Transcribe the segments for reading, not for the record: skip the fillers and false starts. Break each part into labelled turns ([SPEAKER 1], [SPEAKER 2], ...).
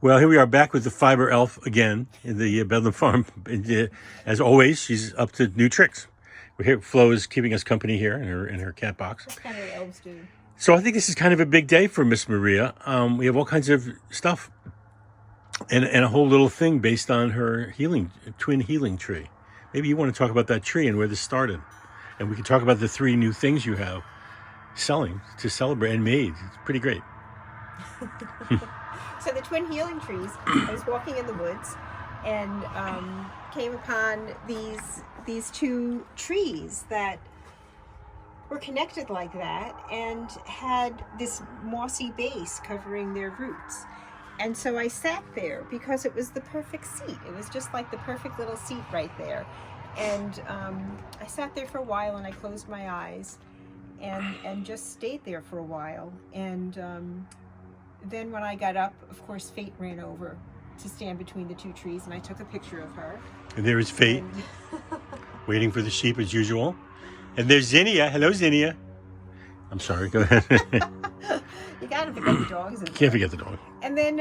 [SPEAKER 1] Well, here we are back with the fiber elf again in the Bedlam Farm. As always, she's up to new tricks. We're here. Flo is keeping us company here in her cat box.
[SPEAKER 2] That's kind of what elves do.
[SPEAKER 1] So I think this is kind of a big day for Miss Maria. We have all kinds of stuff and a whole little thing based on her twin healing tree. Maybe you want to talk about that tree and where this started. And we can talk about the 3 new things you have selling to celebrate and made. It's pretty great.
[SPEAKER 2] So the twin healing trees, I was walking in the woods and came upon these 2 trees that were connected like that and had this mossy base covering their roots. And so I sat there because it was the perfect seat. It was just like the perfect little seat right there. And I sat there for a while and I closed my eyes and just stayed there for a while. And then when I got up, of course, Fate ran over to stand between the 2 trees, and I took a picture of her.
[SPEAKER 1] And there is Fate, waiting for the sheep as usual. And there's Zinnia. Hello, Zinnia. I'm sorry, go ahead.
[SPEAKER 2] You gotta forget the dogs.
[SPEAKER 1] Can't forget the dog.
[SPEAKER 2] And then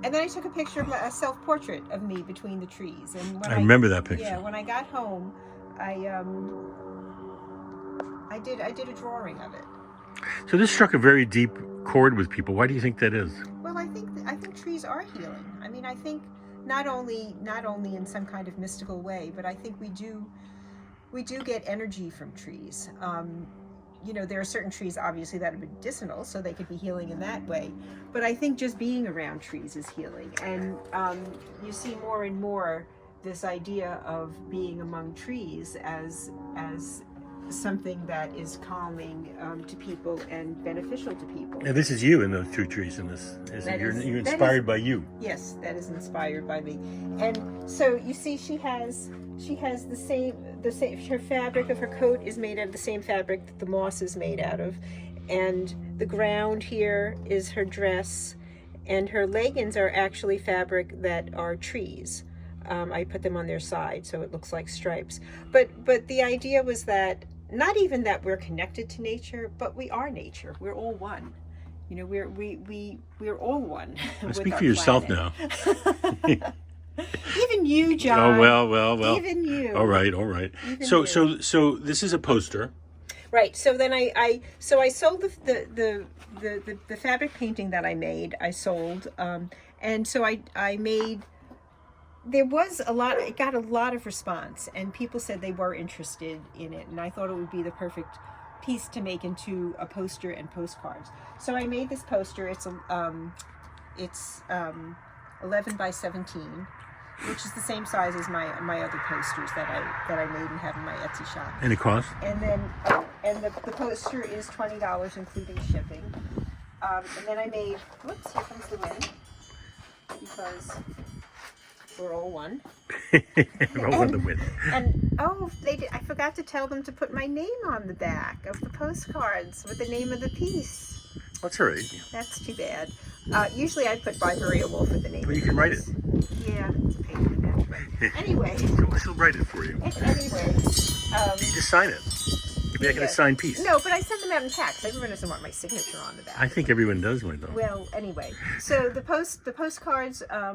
[SPEAKER 2] I took a picture of a self-portrait of me between the trees. And when
[SPEAKER 1] I remember that picture.
[SPEAKER 2] Yeah, when I got home, I did a drawing of it.
[SPEAKER 1] So this struck a very deep chord with people. Why do you think that is?
[SPEAKER 2] Well, I think trees are healing. I mean, I think not only in some kind of mystical way, but I think we do get energy from trees. There are certain trees obviously that are medicinal, so they could be healing in that way. But I think just being around trees is healing, and you see more and more this idea of being among trees as something that is calming to people and beneficial to people.
[SPEAKER 1] Yeah, this is you in those 2 trees in this. You're inspired by you.
[SPEAKER 2] Yes, that is inspired by me. And so you see she has the same her fabric of her coat is made out of the same fabric that the moss is made out of. And the ground here is her dress, and her leggings are actually fabric that are trees. I put them on their side so it looks like stripes. But the idea was that not even that we're connected to nature, but we are nature. We're all one. We're all one.
[SPEAKER 1] Speak for yourself
[SPEAKER 2] planet.
[SPEAKER 1] now.
[SPEAKER 2] Even you, John.
[SPEAKER 1] Oh well.
[SPEAKER 2] Even you.
[SPEAKER 1] All right. So this is a poster.
[SPEAKER 2] Right. So then I sold the fabric painting that I made. I sold, and so I made. There was it got a lot of response, and people said they were interested in it, and I thought it would be the perfect piece to make into a poster and postcards. So I made this poster. It's 11 by 17, which is the same size as my other posters that I made and have in my Etsy shop.
[SPEAKER 1] And it cost?
[SPEAKER 2] And then the poster is $20 including shipping. And then I made, whoops, here comes the wind, because we're all one.
[SPEAKER 1] We're all in the wind.
[SPEAKER 2] And I forgot to tell them to put my name on the back of the postcards with the name of the piece.
[SPEAKER 1] That's all right.
[SPEAKER 2] That's too bad. Usually I put by Maria Wolf with the name.
[SPEAKER 1] Well, you can write it.
[SPEAKER 2] Yeah, it's a pain in the neck. Anyway.
[SPEAKER 1] She'll write it for you.
[SPEAKER 2] Anyway.
[SPEAKER 1] You just sign it. You'd be like a signed piece.
[SPEAKER 2] No, but I sent them out in packs. Everyone doesn't want my signature on the back.
[SPEAKER 1] I think everyone does one, though.
[SPEAKER 2] Well, anyway. So the postcards are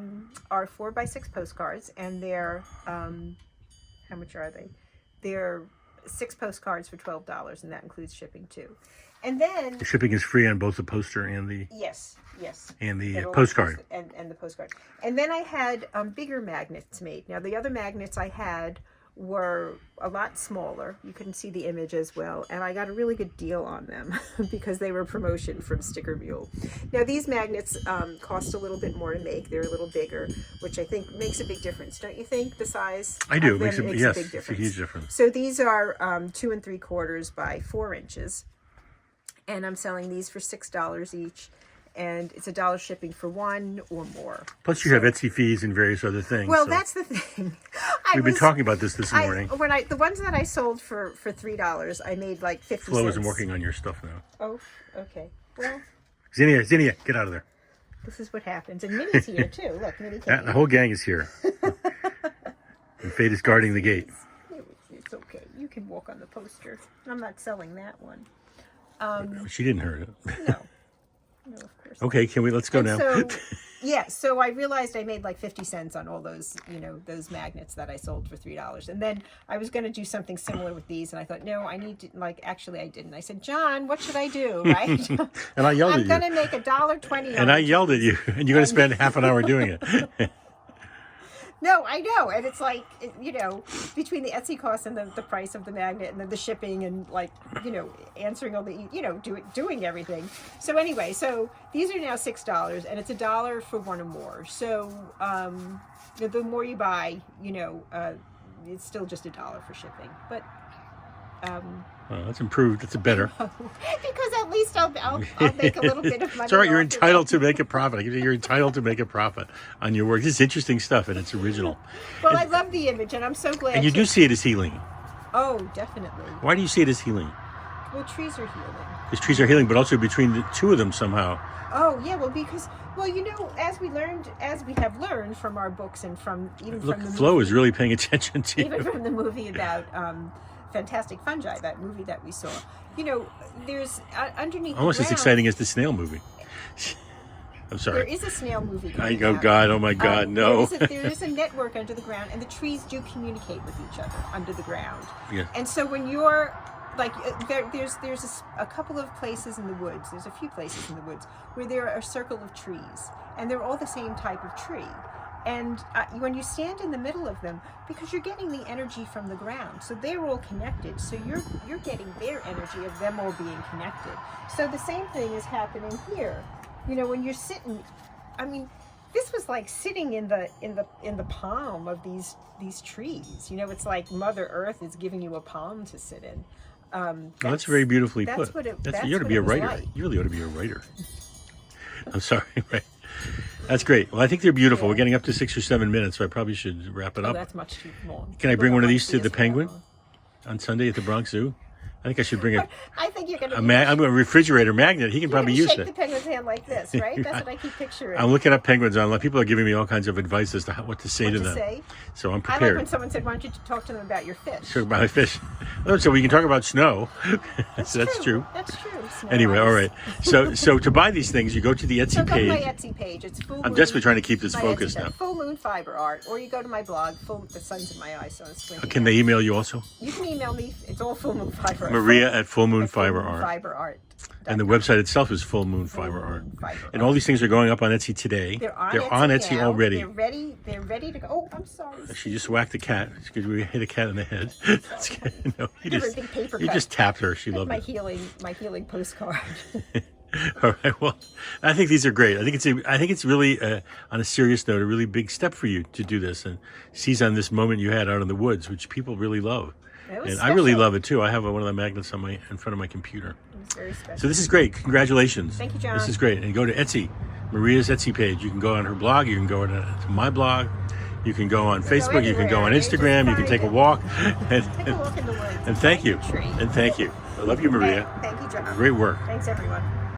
[SPEAKER 2] 4x6 postcards, and they're how much are they? They're 6 postcards for $12, and that includes shipping too. And then
[SPEAKER 1] the shipping is free on both the poster and the
[SPEAKER 2] yes,
[SPEAKER 1] and the postcard
[SPEAKER 2] and the postcard. And then I had bigger magnets made. Now the other magnets I had were a lot smaller. You couldn't see the image as well, and I got a really good deal on them because they were promotion from Sticker Mule. Now these magnets cost a little bit more to make. They're a little bigger, which I think makes a big difference, don't you think? The size
[SPEAKER 1] I do.
[SPEAKER 2] Of them makes a big difference.
[SPEAKER 1] It's a huge difference.
[SPEAKER 2] So these are 2 3/4 by 4 inches, and I'm selling these for $6 each. And it's $1 shipping for 1 or more.
[SPEAKER 1] Plus, you have Etsy fees and various other things.
[SPEAKER 2] Well, that's the thing.
[SPEAKER 1] We've been talking about this morning.
[SPEAKER 2] The ones that I sold for $3, I made like 50 cents.
[SPEAKER 1] Flo isn't working on your stuff now.
[SPEAKER 2] Oh, okay. Well,
[SPEAKER 1] Zinnia, get out of there.
[SPEAKER 2] This is what happens. And Minnie's here too. Look, Minnie came.
[SPEAKER 1] The whole gang is here. And Fate is guarding the gate.
[SPEAKER 2] It's okay. You can walk on the poster. I'm not selling that one.
[SPEAKER 1] She didn't hurt it.
[SPEAKER 2] No. No, of course.
[SPEAKER 1] Okay, let's go now.
[SPEAKER 2] Yeah, so I realized I made like 50 cents on all those, those magnets that I sold for $3. And then I was going to do something similar with these. And I thought, no, I need to, actually I didn't. I said, John, what should I do? Right?
[SPEAKER 1] And I yelled at
[SPEAKER 2] I'm
[SPEAKER 1] you.
[SPEAKER 2] going to make $1.20.
[SPEAKER 1] And I yelled at you. And you're going to spend half an hour doing it.
[SPEAKER 2] No, I know. And it's like, between the Etsy cost and the price of the magnet and then the shipping and answering all the, doing everything. So anyway, so these are now $6 and it's $1 for one or more. So the more you buy, it's still just $1 for shipping. But
[SPEAKER 1] well, that's improved. That's better.
[SPEAKER 2] Because at least I'll make a little bit of money.
[SPEAKER 1] It's all right. You're entitled to make a profit. You're entitled to make a profit on your work. This is interesting stuff, and it's original.
[SPEAKER 2] Well, I love the image, and I'm so glad.
[SPEAKER 1] And you do see it as healing.
[SPEAKER 2] Oh, definitely.
[SPEAKER 1] Why do you see it as healing?
[SPEAKER 2] Well, trees are healing.
[SPEAKER 1] Because trees are healing, but also between the two of them somehow.
[SPEAKER 2] Oh, yeah. Well, because as we have learned from our books and from the
[SPEAKER 1] Flo is really paying attention to you.
[SPEAKER 2] Even from the movie about Fantastic Fungi, that movie that we saw. There's underneath
[SPEAKER 1] almost
[SPEAKER 2] the
[SPEAKER 1] as
[SPEAKER 2] ground,
[SPEAKER 1] exciting as the snail movie. I'm sorry.
[SPEAKER 2] There is a snail movie
[SPEAKER 1] Oh
[SPEAKER 2] coming out.
[SPEAKER 1] God! Oh my God! No.
[SPEAKER 2] There is a network under the ground, and the trees do communicate with each other under the ground.
[SPEAKER 1] Yeah.
[SPEAKER 2] And so when you're there's a couple of places in the woods. There's a few places in the woods where there are a circle of trees, and they're all the same type of tree. And when you stand in the middle of them, because you're getting the energy from the ground, so they're all connected. So you're getting their energy of them all being connected. So the same thing is happening here. When you're sitting, this was like sitting in the palm of these trees. It's like Mother Earth is giving you a palm to sit in.
[SPEAKER 1] That's very beautifully put. You ought to be a writer.
[SPEAKER 2] Like.
[SPEAKER 1] You really ought to be a writer. I'm sorry. Right. That's great. Well, I think they're beautiful.
[SPEAKER 2] Yeah.
[SPEAKER 1] We're getting up to 6 or 7 minutes, so I probably should wrap it up.
[SPEAKER 2] That's much too long.
[SPEAKER 1] Can I bring one of these to the Penguin on Sunday at the Bronx Zoo? I think I should bring
[SPEAKER 2] I think you're going
[SPEAKER 1] I'm a refrigerator magnet. He can probably use
[SPEAKER 2] shake
[SPEAKER 1] it.
[SPEAKER 2] the penguin's hand like this, right? That's what I keep picturing.
[SPEAKER 1] I'm looking up penguins online. People are giving me all kinds of advice as to what to say to them. So I'm
[SPEAKER 2] I
[SPEAKER 1] prepared.
[SPEAKER 2] like when someone said, "Why don't you talk to them about your fish?"
[SPEAKER 1] Talk about my fish. So we can talk about snow. That's true.
[SPEAKER 2] That's true. Snow
[SPEAKER 1] Anyway,
[SPEAKER 2] ice.
[SPEAKER 1] all right. So to buy these things, you go to the Etsy
[SPEAKER 2] So go to
[SPEAKER 1] page.
[SPEAKER 2] my Etsy page. It's Full
[SPEAKER 1] I'm
[SPEAKER 2] Moon.
[SPEAKER 1] desperately trying to keep this
[SPEAKER 2] My
[SPEAKER 1] focused
[SPEAKER 2] Etsy
[SPEAKER 1] now.
[SPEAKER 2] page, Full Moon Fiber Art, or you go to my blog. The sun's in my eyes, so it's squinting.
[SPEAKER 1] Can they email you also?
[SPEAKER 2] You can email me. It's all Full Moon Fiber.
[SPEAKER 1] Maria at Full Moon Fiber Art.
[SPEAKER 2] Fiber Art.
[SPEAKER 1] And the website itself is Full Moon Fiber Art.
[SPEAKER 2] Fiber
[SPEAKER 1] And
[SPEAKER 2] Art.
[SPEAKER 1] all these things are going up on Etsy today.
[SPEAKER 2] They're
[SPEAKER 1] on Etsy
[SPEAKER 2] now.
[SPEAKER 1] already.
[SPEAKER 2] They're ready to go. Oh, I'm sorry.
[SPEAKER 1] She just whacked a cat. It's because we hit a cat in the head. That's good. No,
[SPEAKER 2] Give her a big paper
[SPEAKER 1] you
[SPEAKER 2] cut.
[SPEAKER 1] just tapped her. She
[SPEAKER 2] That's
[SPEAKER 1] loved
[SPEAKER 2] my healing postcard.
[SPEAKER 1] All right. Well, I think these are great. I think it's really, on a serious note, a really big step for you to do this and seize on this moment you had out in the woods, which people really love. And I really love it too. I have one of the magnets in front of my computer.
[SPEAKER 2] It was very special.
[SPEAKER 1] So this is great. Congratulations.
[SPEAKER 2] Thank you, John.
[SPEAKER 1] This is great. And go to Etsy, Maria's Etsy page. You can go on her blog. You can go to my blog. You can go on Facebook. You can go on Instagram. You can take a walk.
[SPEAKER 2] Take a walk in the woods.
[SPEAKER 1] And thank you.
[SPEAKER 2] Tree.
[SPEAKER 1] And thank you. I love you, Maria.
[SPEAKER 2] Thank you, John.
[SPEAKER 1] Great work.
[SPEAKER 2] Thanks, everyone.